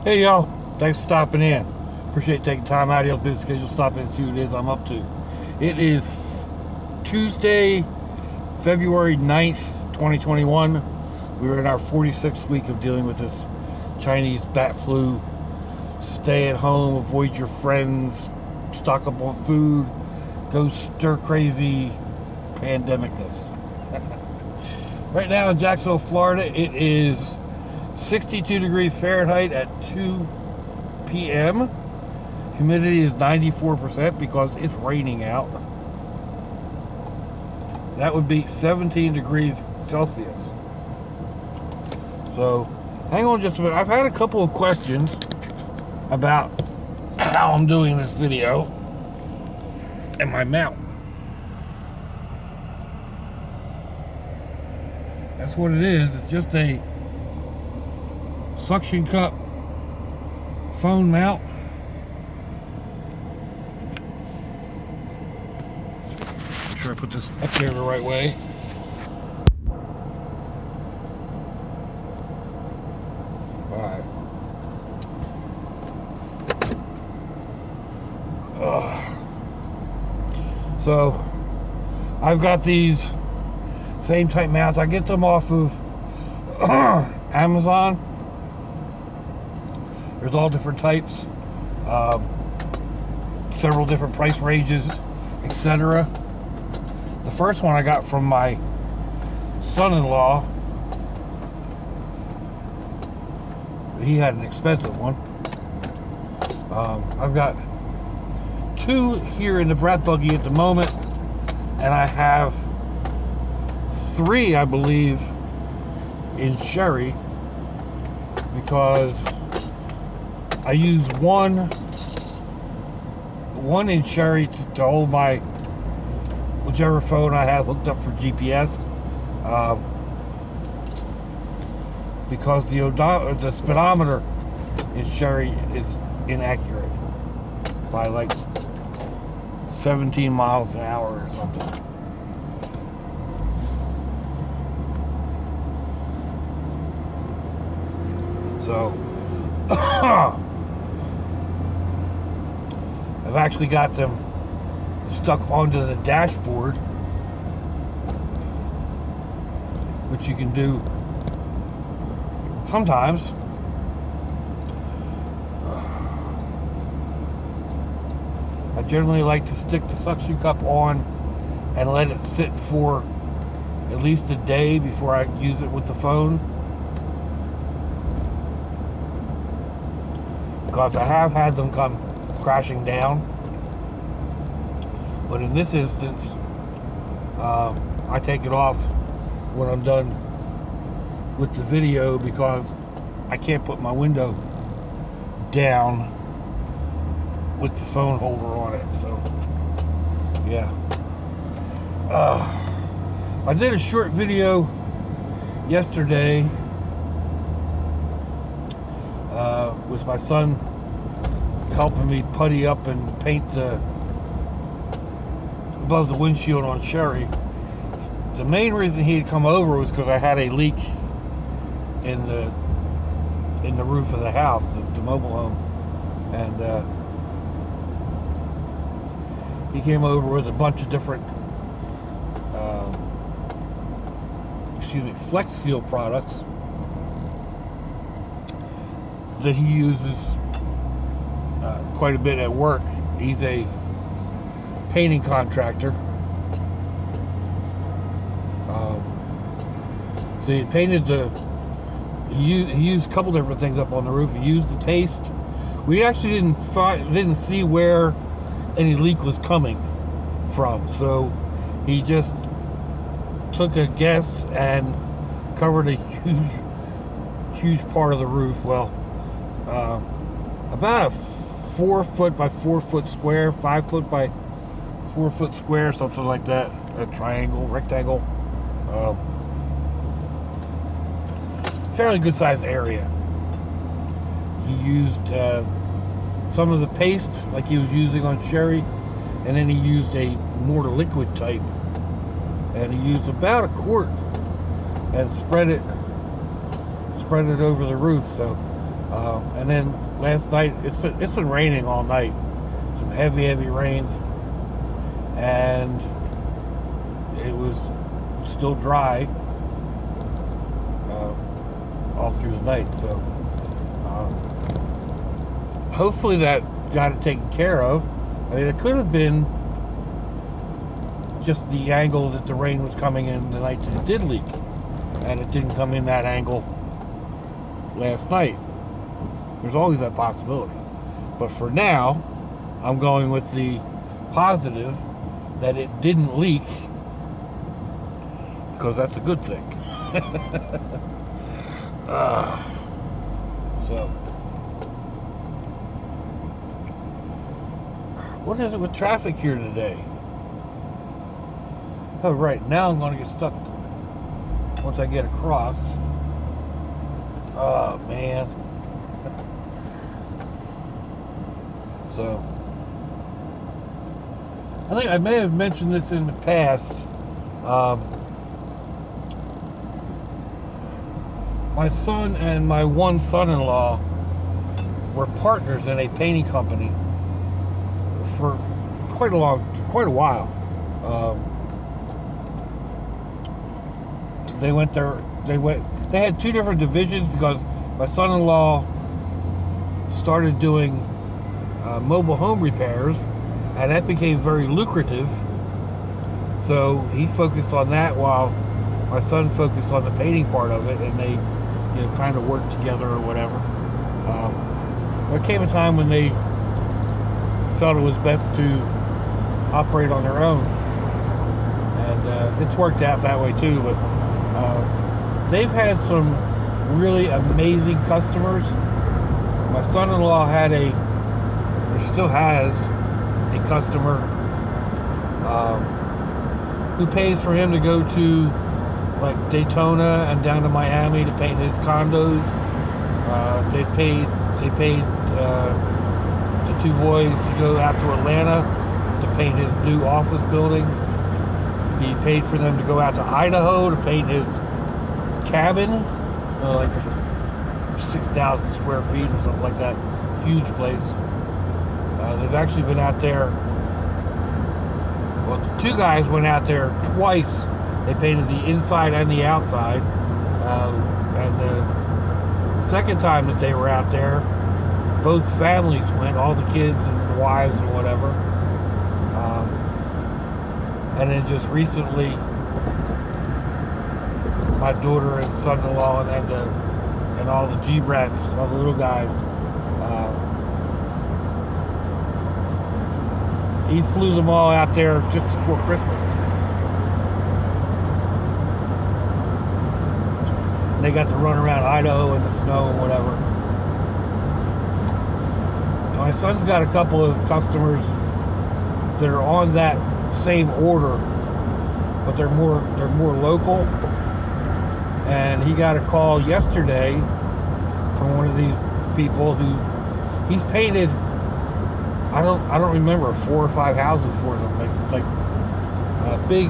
Hey y'all, thanks for stopping in. Appreciate taking time out of your busy schedule, stop in and see what it is I'm up to. It is Tuesday, February 9th, 2021. We were in our 46th week of dealing with this Chinese bat flu. Stay at home, avoid your friends, stock up on food, go stir crazy pandemicness. Right now in Jacksonville, Florida, it is 62 degrees Fahrenheit at 2 p.m. Humidity is 94% because it's raining out. That would be 17 degrees Celsius. So, hang on just a minute. I've had a couple of questions about how I'm doing this video and my mount. That's what it is. It's just a suction cup phone mount. Make sure I put this up there the right way. Alright. So I've got these same type mounts. I get them off of Amazon. There's all different types, several different price ranges, etc. The first one I got from my son-in-law. He had an expensive one. I've got two here in the brat buggy at the moment, and I have three, I believe, in Sherry, because I use one in Sherry to hold my whichever phone I have hooked up for GPS, because the speedometer in Sherry is inaccurate by like 17 miles an hour or something. So I've actually got them stuck onto the dashboard, which you can do sometimes. I generally like to stick the suction cup on and let it sit for at least a day before I use it with the phone, because I have had them come crashing down. But in this instance, I take it off when I'm done with the video, because I can't put my window down with the phone holder on it. So yeah, I did a short video yesterday with my son helping me putty up and paint above the windshield on Sherry. The main reason he had come over was because I had a leak in the roof of the house, the mobile home, and he came over with a bunch of different Flex Seal products that he uses quite a bit at work. He's a painting contractor. So he painted he used a couple different things up on the roof. He used the paste. We actually didn't see where any leak was coming from, so he just took a guess and covered a huge part of the roof. Well, about a 4 foot by 4 foot square, 5 foot by 4 foot square, something like that, a triangle, rectangle, fairly good sized area. He used some of the paste like he was using on Sherry, and then he used a more liquid type, and he used about a quart and spread it over the roof. So And then last night, it's been raining all night. Some heavy rains, and it was still dry all through the night. So hopefully that got it taken care of. I mean, it could have been just the angle that the rain was coming in the night that it did leak, and it didn't come in that angle last night. There's always that possibility. But for now, I'm going with the positive that it didn't leak, because that's a good thing. So, what is it with traffic here today? Oh, right, now I'm going to get stuck once I get across. Oh, man. So, I think I may have mentioned this in the past. My son and my one son-in-law were partners in a painting company for quite a while. They had two different divisions, because my son-in-law started doing mobile home repairs, and that became very lucrative. So he focused on that while my son focused on the painting part of it, and they, kind of worked together or whatever. There came a time when they felt it was best to operate on their own, and it's worked out that way too. But they've had some really amazing customers. My son-in-law had or still has a customer who pays for him to go to like Daytona and down to Miami to paint his condos. They paid the two boys to go out to Atlanta to paint his new office building. He paid for them to go out to Idaho to paint his cabin, like 6,000 square feet or something like that. Huge place. They've actually been out there. Well, the two guys went out there twice. They painted the inside and the outside. And the second time that they were out there, both families went, all the kids and the wives and whatever. And then just recently, my daughter and son-in-law and all the G-brats, all the little guys, he flew them all out there just before Christmas. And they got to run around Idaho in the snow and whatever. My son's got a couple of customers that are on that same order, but they're more local. And he got a call yesterday from one of these people who he's painted, I don't remember, 4 or 5 houses for them, like big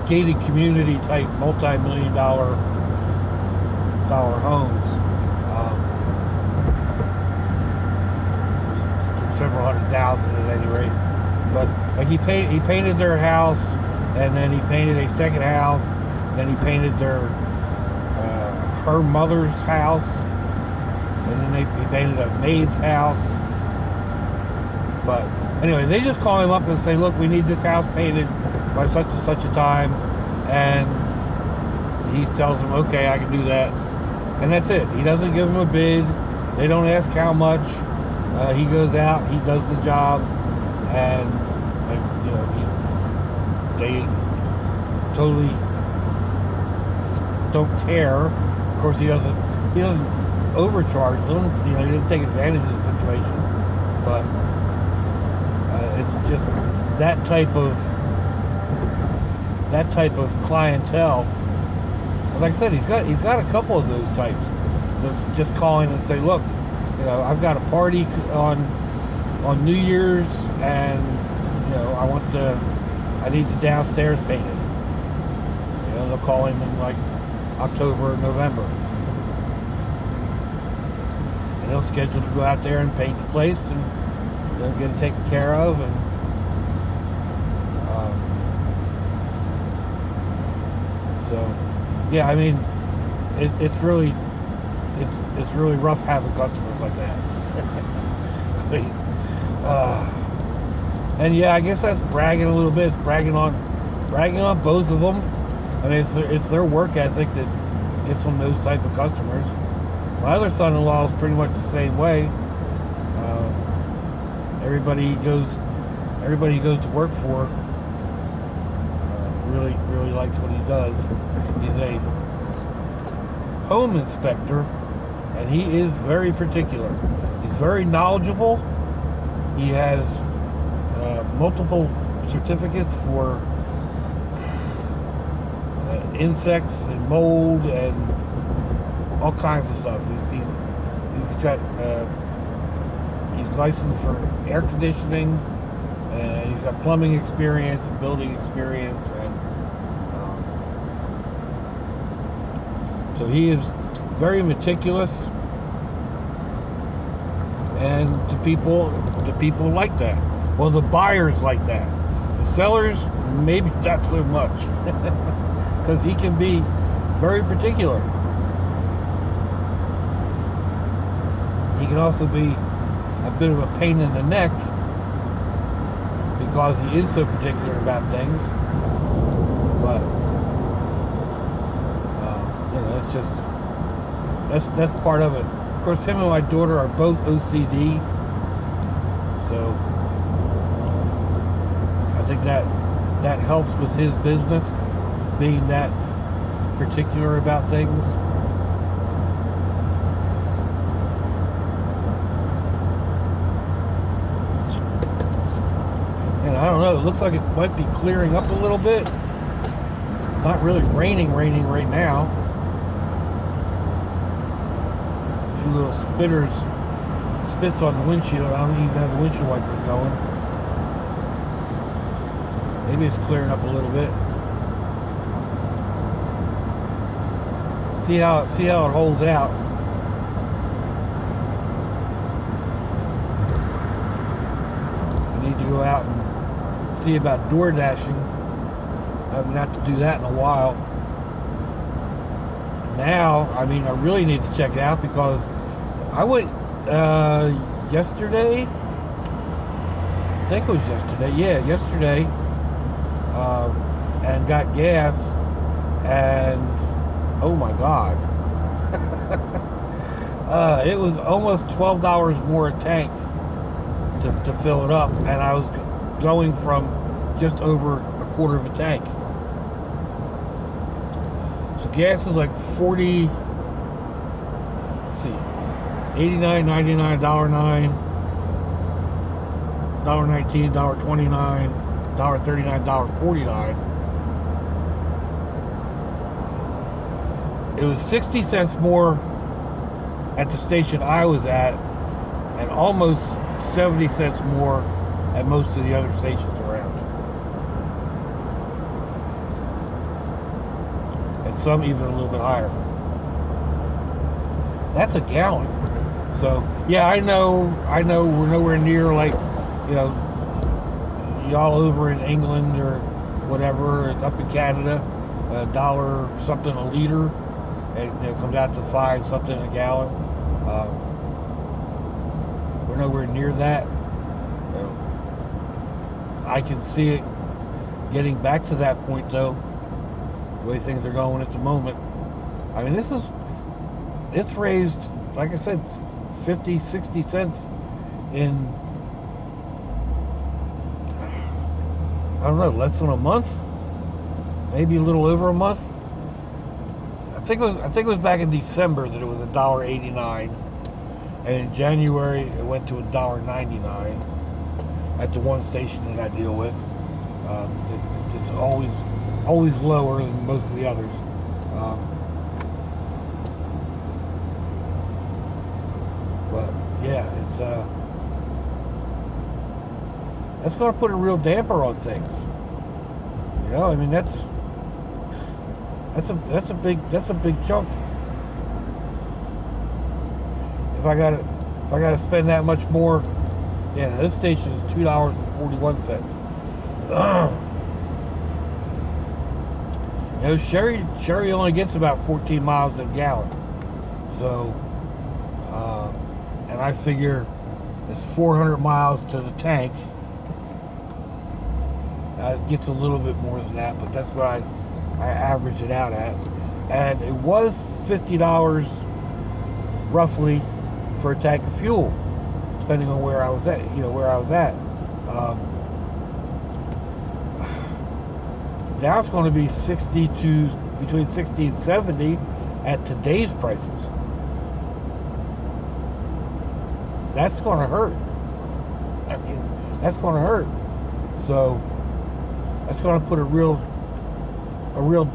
gated community type multi-million dollar homes, several $100,000 at any rate. But like he painted their house, and then he painted a second house, then he painted her mother's house, and then he painted a maid's house. But anyway, they just call him up and say, look, we need this house painted by such and such a time, and he tells them, okay, I can do that, and that's it. He doesn't give them a bid. They don't ask how much. He goes out, he does the job, and they totally don't care. Of course, he doesn't overcharge them. He doesn't take advantage of the situation, but it's just that type of clientele. Like I said, he's got a couple of those types. They're just calling and say, look, I've got a party on New Year's, and I need the downstairs painted. They'll call him in like October or November. he'll schedule to go out there and paint the place and get it taken care of. And so yeah, I mean, it's really rough having customers like that. I mean, and yeah, I guess that's bragging a little bit. It's bragging on both of them. I mean, it's their work ethic that gets them those type of customers. My other son-in-law is pretty much the same way. Everybody he goes to work for really likes what he does. He's a home inspector, and he is very particular. He's very knowledgeable. He has multiple certificates for insects and mold and all kinds of stuff. He's licensed for air conditioning, and he's got plumbing experience and building experience, and so he is very meticulous, and the people like that. Well, the buyers like that. The sellers, maybe not so much, because he can be very particular. He can also be a bit of a pain in the neck because he is so particular about things. But it's just that's part of it. Of course, him and my daughter are both OCD, so I think that helps with his business, being that particular about things. And I don't know, it looks like it might be clearing up a little bit. It's not really raining right now. A few little spits on the windshield. I don't even have the windshield wipers going. Maybe it's clearing up a little bit. See how it holds out. I need to go out and see about door dashing. I haven't got to do that in a while. Now, I mean, I really need to check it out because I went yesterday. I think it was yesterday. Yeah, yesterday. And got gas, and oh my God, it was almost $12 more a tank to fill it up, and I was going from just over a quarter of a tank. So gas is like 40. Let's see, 89, 99, $1.09, $1.19, $1.29. $1.39, $1.49. It was 60 cents more at the station I was at, and almost 70 cents more at most of the other stations around. And some even a little bit higher. That's a gallon. So yeah, I know we're nowhere near like, y'all over in England or whatever, up in Canada, $1 something a liter, and it comes out to 5 something a gallon. We're nowhere near that. I can see it getting back to that point though, the way things are going at the moment. I mean, it's raised, like I said, 50, 60 cents in, I don't know, less than a month, maybe a little over a month. I think it was back in December that it was $1.89, and in January it went to $1.99 at the one station that I deal with. It's always lower than most of the others. But yeah, that's going to put a real damper on things. I mean, that's a big chunk. If I got if I got to spend that much more, yeah, this station is $2.41. You know, Sherry only gets about 14 miles a gallon. So, and I figure it's 400 miles to the tank. It gets a little bit more than that, but that's what I average it out at. And it was $50 roughly for a tank of fuel, depending on where I was at. You know, where I was at. Now it's going to be between 60 and 70 at today's prices. That's going to hurt. I mean, that's going to hurt. So that's going to put a real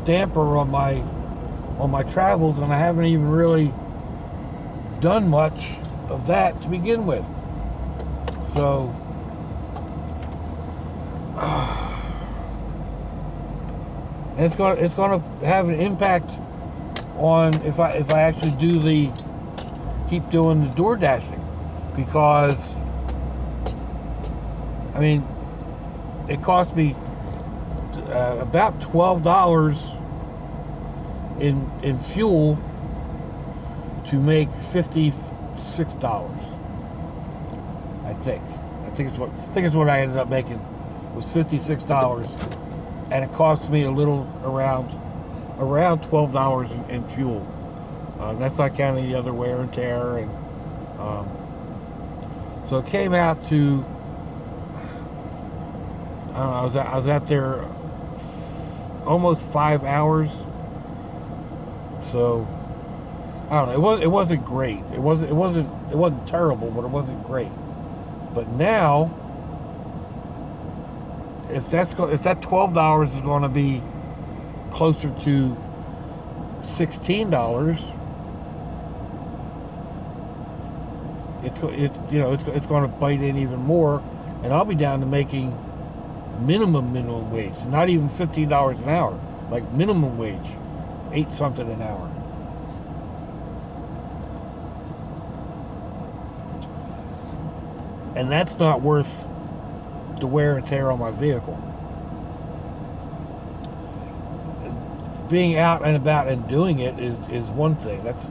damper on my travels, and I haven't even really done much of that to begin with. So and it's going to have an impact on if I actually keep doing the door dashing, because I mean, it cost me about $12 in fuel to make $56. I think it's what I ended up making, was $56, and it cost me a little around $12 in fuel. That's not counting the other wear and tear, and so it came out to, I don't know, I was out there almost 5 hours. So I don't know. It wasn't great. It wasn't terrible, but it wasn't great. But now, if that $12 is going to be closer to $16, it's going to bite in even more, and I'll be down to making minimum wage, not even $15 an hour, like minimum wage, 8 something an hour. And that's not worth the wear and tear on my vehicle. Being out and about and doing it is one thing. That's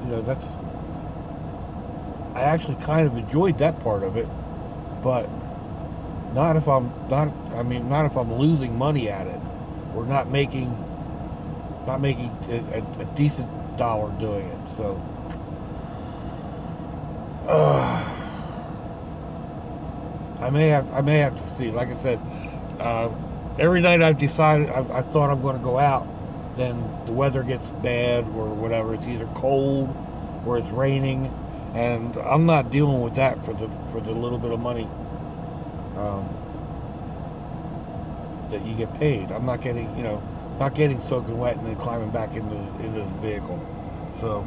I actually kind of enjoyed that part of it, but not if I'm losing money at it, or not making a decent dollar doing it. So I may have to see. Like I said, every night I've decided I thought I'm going to go out, then the weather gets bad or whatever. It's either cold or it's raining, and I'm not dealing with that for the little bit of money that you get paid. I'm not getting soaking wet and then climbing back into the vehicle. So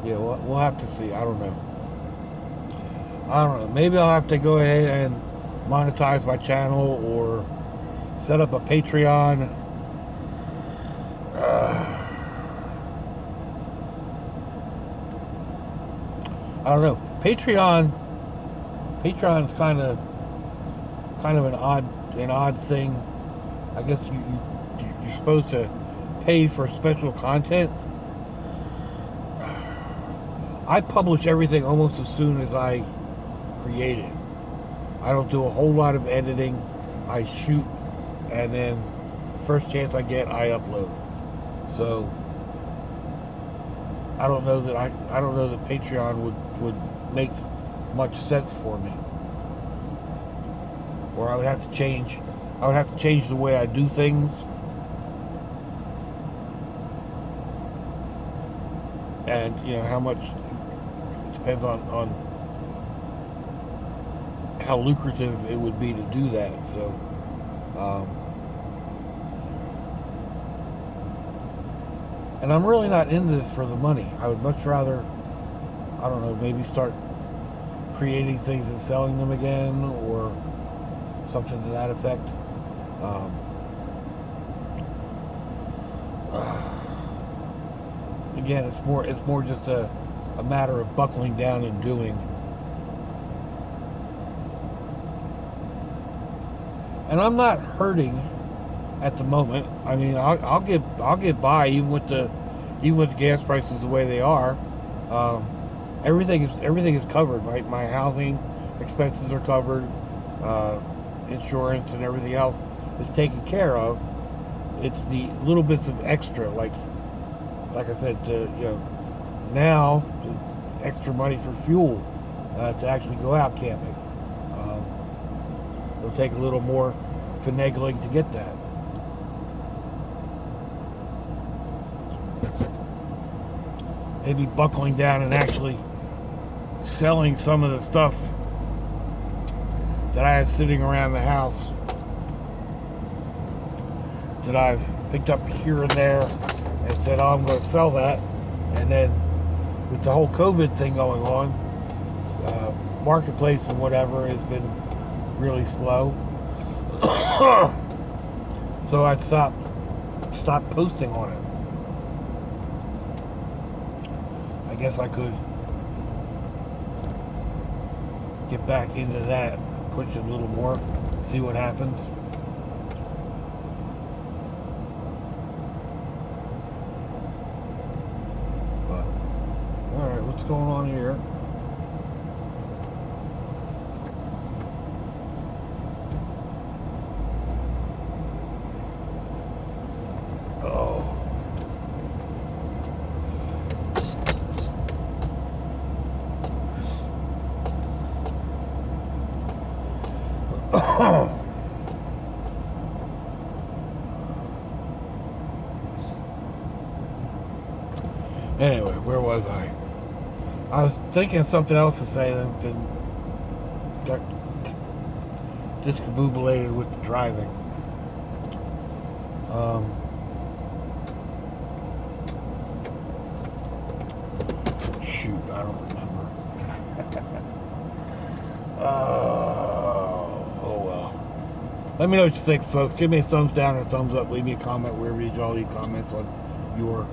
yeah, we'll have to see. I don't know. Maybe I'll have to go ahead and monetize my channel or set up a Patreon. I don't know. Patreon is kind of an odd thing. I guess you're supposed to pay for special content. I publish everything almost as soon as I create it. I don't do a whole lot of editing. I shoot, and then first chance I get, I upload. So I don't know that Patreon would make much sense for me. Or I would have to change the way I do things. And how much, it depends on how lucrative it would be to do that. So and I'm really not into this for the money. I would much rather, I don't know, maybe start creating things and selling them again, or something to that effect. again, it's more just a matter of buckling down and doing. And I'm not hurting at the moment. I mean, I'll get by even with the gas prices the way they are. Everything is covered. My housing expenses are covered. Insurance and everything else is taken care of. It's the little bits of extra, like I said, now the extra money for fuel to actually go out camping. It'll take a little more finagling to get that. Maybe buckling down and actually selling some of the stuff that I had sitting around the house that I've picked up here and there and said, oh, I'm going to sell that. And then with the whole COVID thing going on, marketplace and whatever has been really slow. So I'd stop posting on it. I guess I could get back into that, push it a little more, see what happens. But alright, what's going on here? Anyway, where was I? I was thinking of something else to say that got discombobulated with the driving. Shoot, I don't remember. Oh well. Let me know what you think, folks. Give me a thumbs down or a thumbs up. Leave me a comment wherever you all leave comments on your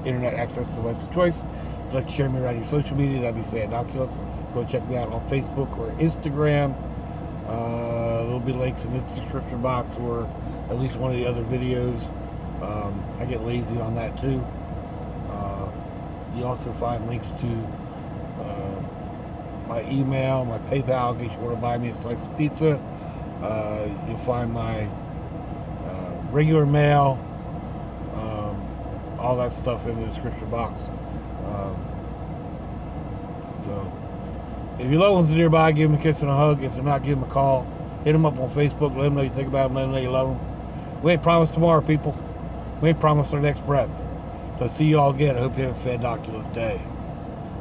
internet access device of choice. If you'd like to share me around your social media, that'd be fantabulous. Go check me out on Facebook or Instagram. There'll be links in this description box or at least one of the other videos. I get lazy on that too. You also find links to my email, my PayPal in case you want to buy me a slice of pizza. You'll find my regular mail, all that stuff in the description box. So if your loved ones are nearby, give them a kiss and a hug. If they're not, give them a call. Hit them up on Facebook. Let them know you think about them. Let them know you love them. We ain't promised tomorrow, people. We ain't promised our next breath. So see you all again. I hope you have a fantabulous day.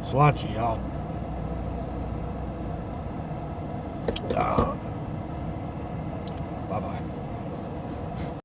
Sláinte, y'all. Bye-bye.